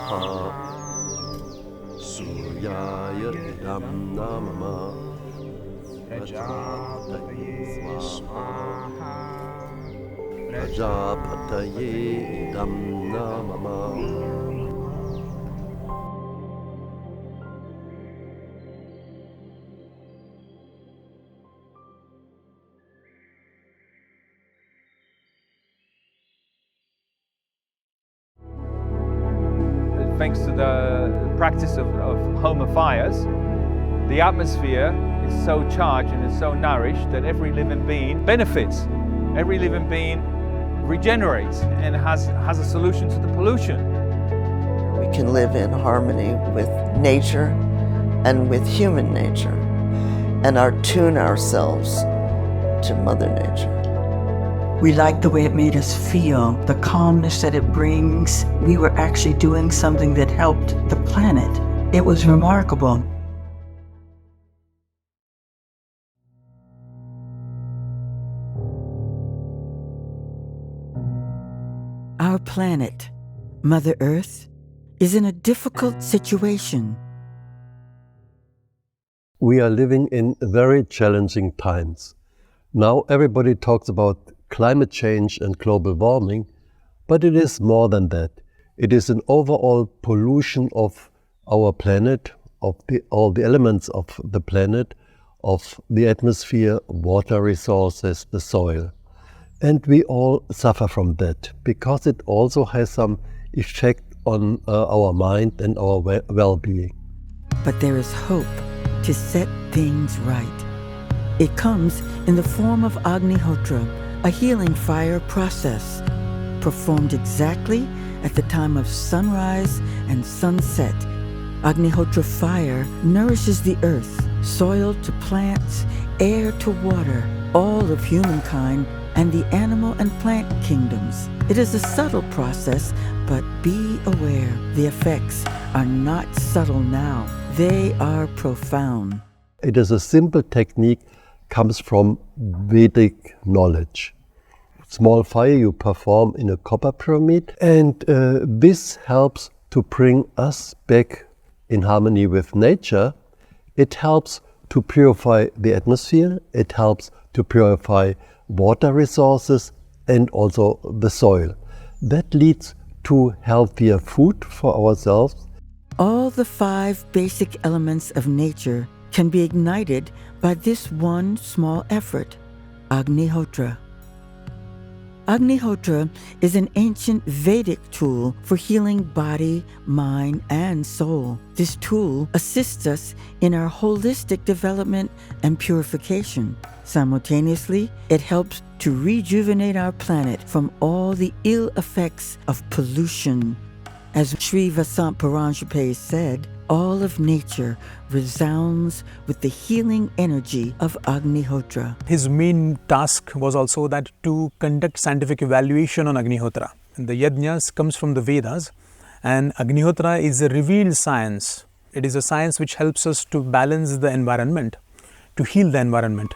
Swaha Suryaya Idam Namama Prajapataye Swaha Prajapataye Idam Namama. Thanks to the practice of Homa fires, the atmosphere is so charged and is so nourished that every living being benefits. Every living being regenerates and has a solution to the pollution. We can live in harmony with nature and with human nature and attune ourselves to Mother Nature. We liked the way it made us feel, the calmness that it brings. We were actually doing something that helped the planet. It was remarkable. Our planet, Mother Earth, is in a difficult situation. We are living in very challenging times. Now everybody talks about climate change and global warming, but it is more than that. It is an overall pollution of our planet, of all the elements of the planet, of the atmosphere, water resources, the soil. And we all suffer from that because it also has some effect on our mind and our well-being. But there is hope to set things right. It comes in the form of Agnihotra, a healing fire process performed exactly at the time of sunrise and sunset. Agnihotra fire nourishes the earth, soil to plants, air to water, all of humankind and the animal and plant kingdoms. It is a subtle process, but be aware, the effects are not subtle now. They are profound. It is a simple technique, comes from Vedic knowledge. Small fire you perform in a copper pyramid, and this helps to bring us back in harmony with nature. It helps to purify the atmosphere, it helps to purify water resources and also the soil. That leads to healthier food for ourselves. All the 5 basic elements of nature can be ignited by this one small effort, Agnihotra. Agnihotra is an ancient Vedic tool for healing body, mind, and soul. This tool assists us in our holistic development and purification. Simultaneously, it helps to rejuvenate our planet from all the ill effects of pollution. As Sri Vasant Paranjapay said, all of nature resounds with the healing energy of Agnihotra. His main task was also that to conduct scientific evaluation on Agnihotra. And the yajnas comes from the Vedas, and Agnihotra is a revealed science. It is a science which helps us to balance the environment, to heal the environment.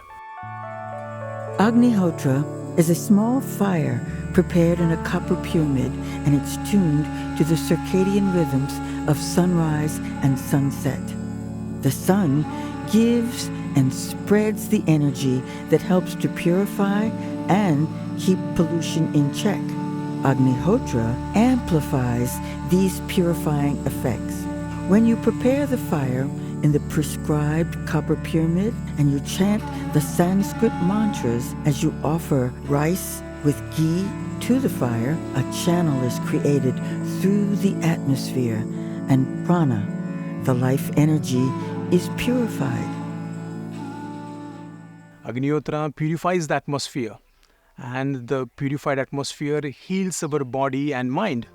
Agnihotra is a small fire prepared in a copper pyramid, and it's tuned to the circadian rhythms of sunrise and sunset. The sun gives and spreads the energy that helps to purify and keep pollution in check. Agnihotra amplifies these purifying effects. When you prepare the fire in the prescribed copper pyramid and you chant the Sanskrit mantras as you offer rice with ghee to the fire, a channel is created through the atmosphere, and prana, the life energy, is purified. Agnihotra purifies the atmosphere, and the purified atmosphere heals our body and mind.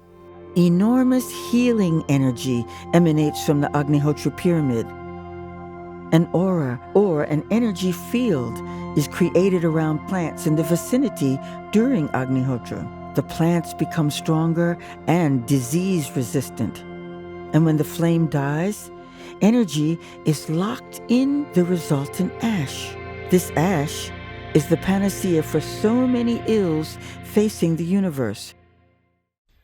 Enormous healing energy emanates from the Agnihotra pyramid. An aura or an energy field is created around plants in the vicinity during Agnihotra. The plants become stronger and disease resistant. And when the flame dies, energy is locked in the resultant ash. This ash is the panacea for so many ills facing the universe.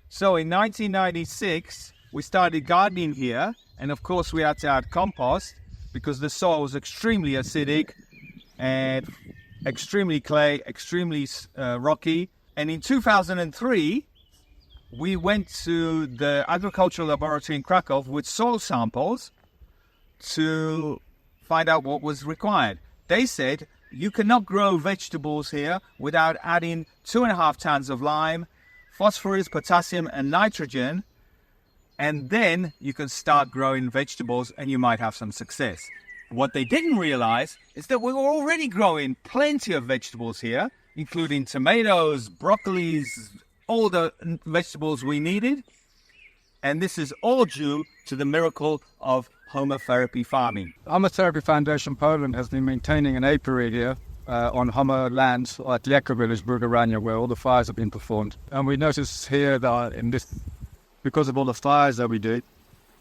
So in 1996, we started gardening here, and of course we had to add compost because the soil was extremely acidic and extremely clay, extremely rocky. And in 2003, we went to the agricultural laboratory in Krakow with soil samples to find out what was required. They said you cannot grow vegetables here without adding 2.5 tons of lime, phosphorus, potassium and nitrogen, and then you can start growing vegetables and you might have some success. What they didn't realize is that we were already growing plenty of vegetables here, including tomatoes, broccolis, all the vegetables we needed. And this is all due to the miracle of Homa Therapy farming. Homa Therapy Foundation Poland has been maintaining an apiary here on Homa lands at Lekko village, Burgarania, where all the fires have been performed. And we notice here that because of all the fires that we did,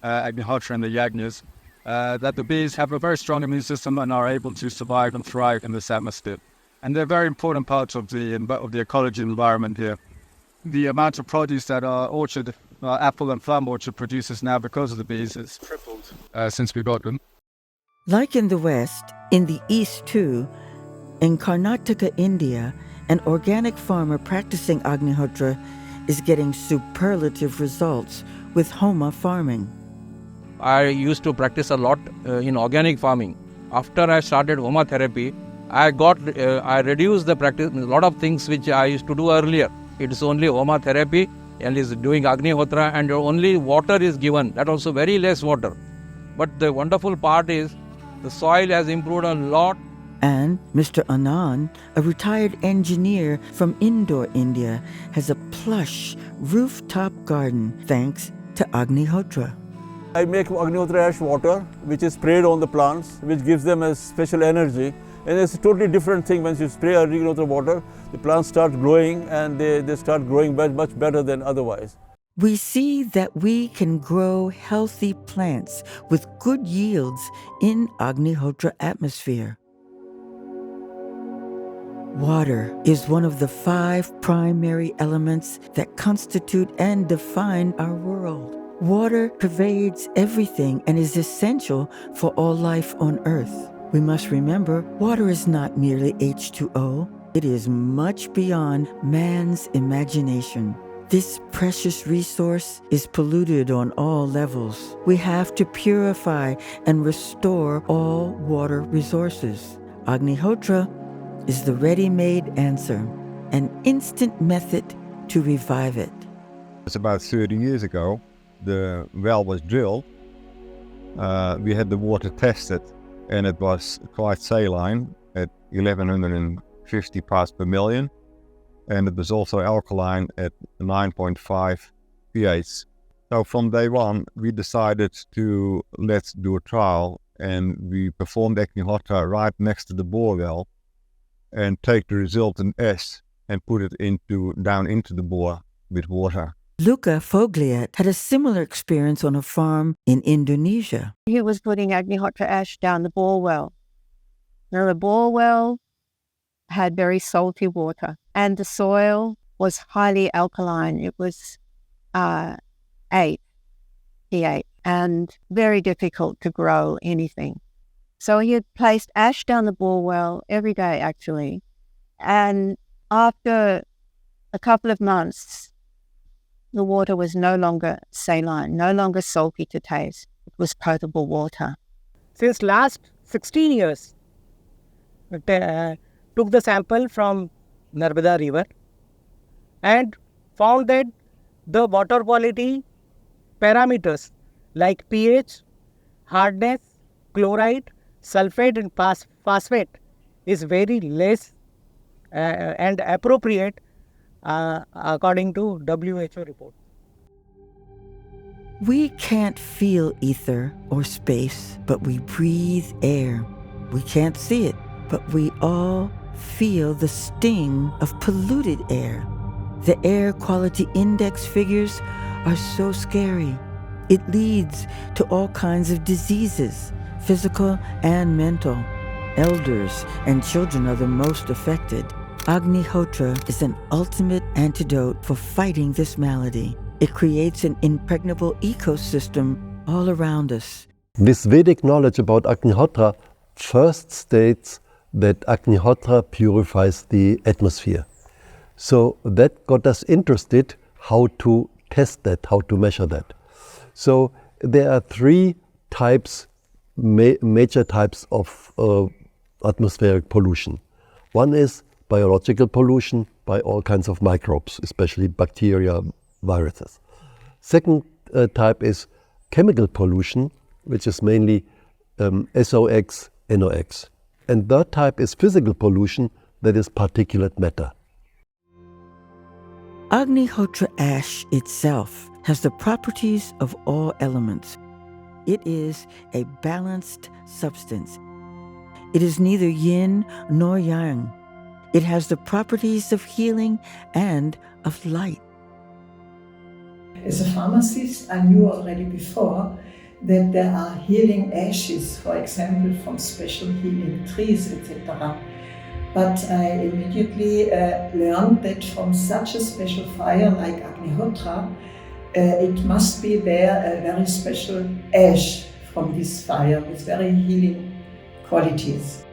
Agnihotra and the Yagnas, that the bees have a very strong immune system and are able to survive and thrive in this atmosphere. And they're very important parts of the ecology environment here. The amount of produce that our orchard, our apple and plum orchard produces now because of the bees has tripled since we got them. Like in the West, in the East too, in Karnataka, India, an organic farmer practicing Agnihotra is getting superlative results with Homa farming. I used to practice a lot in organic farming. After I started Homa Therapy, I reduced the practice, a lot of things which I used to do earlier. It is only Homa Therapy and is doing Agnihotra and only water is given, that also very less water. But the wonderful part is the soil has improved a lot. And Mr. Anand, a retired engineer from Indore, India, has a plush rooftop garden thanks to Agnihotra. I make Agnihotra ash water, which is sprayed on the plants, which gives them a special energy. And it's a totally different thing when you spray Agnihotra water. The plants start growing and they start growing much better than otherwise. We see that we can grow healthy plants with good yields in Agnihotra atmosphere. Water is one of the 5 primary elements that constitute and define our world. Water pervades everything and is essential for all life on Earth. We must remember, water is not merely H2O. It is much beyond man's imagination. This precious resource is polluted on all levels. We have to purify and restore all water resources. Agnihotra is the ready-made answer, an instant method to revive it. It's about 30 years ago. The well was drilled. We had the water tested and it was quite saline at 1150 parts per million. And it was also alkaline at 9.5 pH. So from day one, we decided to let's do a trial, and we performed Agnihotra right next to the bore well and take the resultant ash and put it down into the bore with water. Luca Fogliet had a similar experience on a farm in Indonesia. He was putting Agnihotra ash down the bore well. Now the bore well had very salty water and the soil was highly alkaline. It was 8 pH and very difficult to grow anything. So he had placed ash down the bore well every day actually. And after a couple of months, the water was no longer saline, no longer salty to taste. It was potable water. Since last 16 years, took the sample from Narmada river and found that the water quality parameters like pH, hardness, chloride, sulfate and phosphate is very less and appropriate according to WHO report. We can't feel ether or space, but we breathe air. We can't see it, but we all feel the sting of polluted air. The air quality index figures are so scary. It leads to all kinds of diseases, physical and mental. Elders and children are the most affected. Agnihotra is an ultimate antidote for fighting this malady. It creates an impregnable ecosystem all around us. This Vedic knowledge about Agnihotra first states that Agnihotra purifies the atmosphere. So that got us interested how to test that, how to measure that. So there are three types, major types of atmospheric pollution. One is biological pollution by all kinds of microbes, especially bacteria, viruses. Second type is chemical pollution, which is mainly SOx, NOx. And third type is physical pollution, that is particulate matter. Agnihotra ash itself has the properties of all elements. It is a balanced substance. It is neither yin nor yang. It has the properties of healing and of light. As a pharmacist, I knew already before that there are healing ashes, for example, from special healing trees, etc. But I immediately learned that from such a special fire like Agnihotra, it must be there a very special ash from this fire with very healing qualities.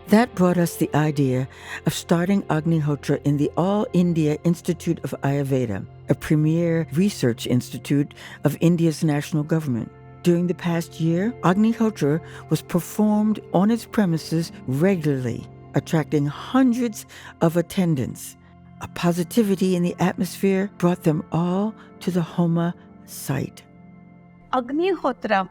That brought us the idea of starting Agnihotra in the All India Institute of Ayurveda, a premier research institute of India's national government. During the past year, Agnihotra was performed on its premises regularly, attracting hundreds of attendants. A positivity in the atmosphere brought them all to the Homa site. Agnihotra,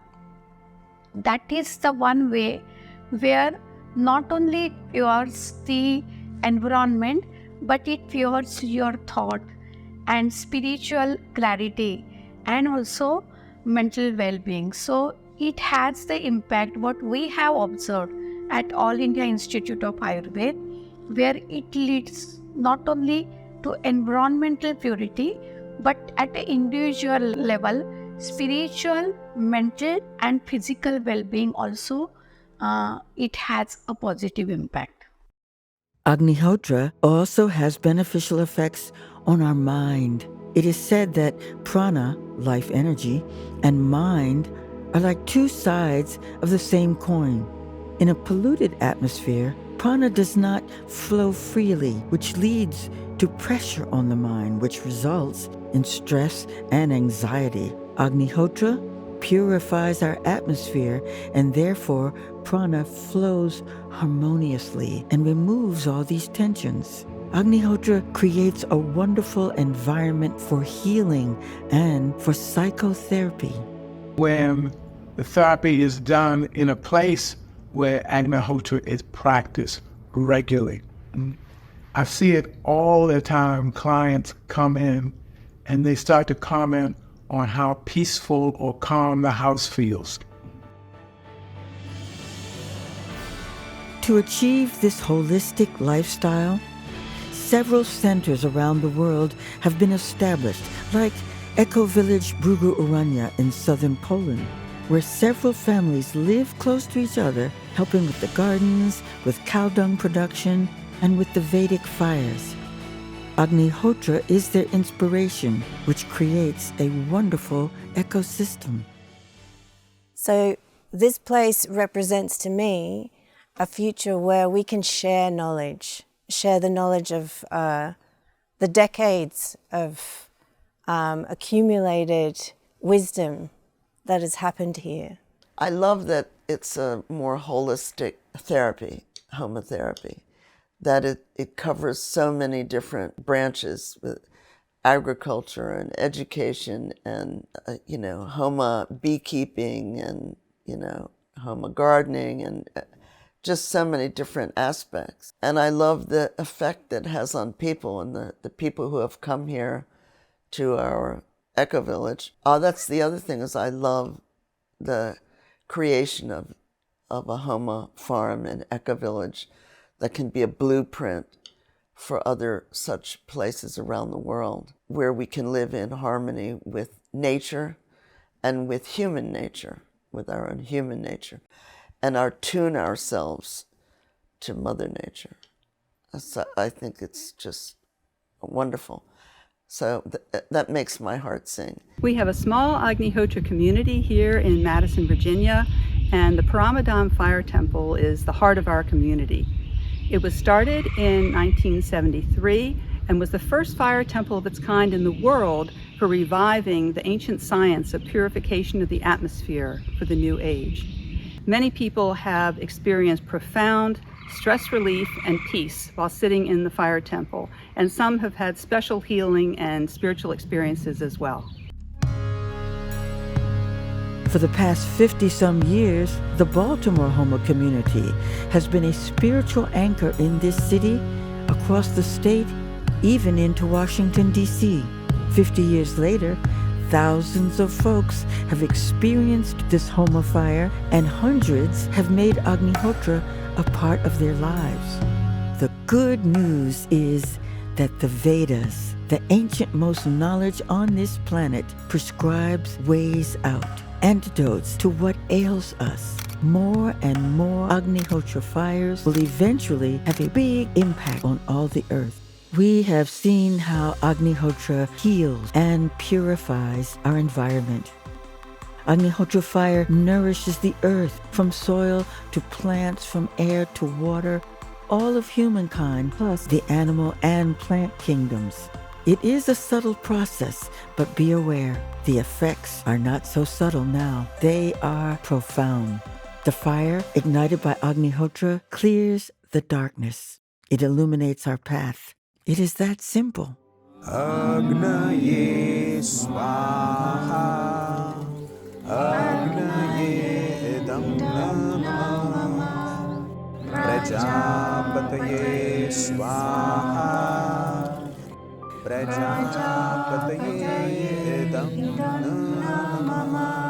that is the one way where not only it pures the environment, but it pures your thought and spiritual clarity and also mental well-being. So it has the impact what we have observed at All India Institute of Ayurveda, where it leads not only to environmental purity, but at an individual level, spiritual, mental and physical well-being also, it has a positive impact. Agnihotra also has beneficial effects on our mind. It is said that prana, life energy, and mind are like two sides of the same coin. In a polluted atmosphere, prana does not flow freely, which leads to pressure on the mind, which results in stress and anxiety. Agnihotra purifies our atmosphere, and therefore prana flows harmoniously and removes all these tensions. Agnihotra creates a wonderful environment for healing and for psychotherapy. When the therapy is done in a place where Agnihotra is practiced regularly, I see it all the time. Clients come in and they start to comment on how peaceful or calm the house feels. To achieve this holistic lifestyle, several centers around the world have been established, like eco-village Brugurania in southern Poland, where several families live close to each other, helping with the gardens, with cow dung production, and with the Vedic fires. Agnihotra is their inspiration, which creates a wonderful ecosystem. So this place represents to me a future where we can share knowledge, share the knowledge of the decades of accumulated wisdom that has happened here. I love that it's a more holistic therapy, Homa therapy, that it covers so many different branches with agriculture and education and, Homa beekeeping and, Homa gardening and just so many different aspects. And I love the effect that it has on people and the people who have come here to our eco-village. That's the other thing, is I love the creation of a Homa farm and eco-village that can be a blueprint for other such places around the world where we can live in harmony with nature and with human nature, with our own human nature, and attune ourselves to Mother Nature. So I think it's just wonderful. So that makes my heart sing. We have a small Agnihotra community here in Madison, Virginia, and the Paramadam Fire Temple is the heart of our community. It was started in 1973 and was the first fire temple of its kind in the world for reviving the ancient science of purification of the atmosphere for the new age. Many people have experienced profound stress relief and peace while sitting in the fire temple, and some have had special healing and spiritual experiences as well. For the past 50-some years, the Baltimore Homa community has been a spiritual anchor in this city, across the state, even into Washington, D.C. 50 years later, thousands of folks have experienced this Homa fire, and hundreds have made Agnihotra a part of their lives. The good news is that the Vedas, the ancient-most knowledge on this planet, prescribes ways out, antidotes to what ails us. More and more Agnihotra fires will eventually have a big impact on all the earth. We have seen how Agnihotra heals and purifies our environment. Agnihotra fire nourishes the earth, from soil to plants, from air to water, all of humankind, plus the animal and plant kingdoms. It is a subtle process, but be aware, the effects are not so subtle now. They are profound. The fire, ignited by Agnihotra, clears the darkness. It illuminates our path. It is that simple. Agnaye Swaha, Agnaye Idam Namah, Prajapataye Swaha, Prajapataye Idam Namah.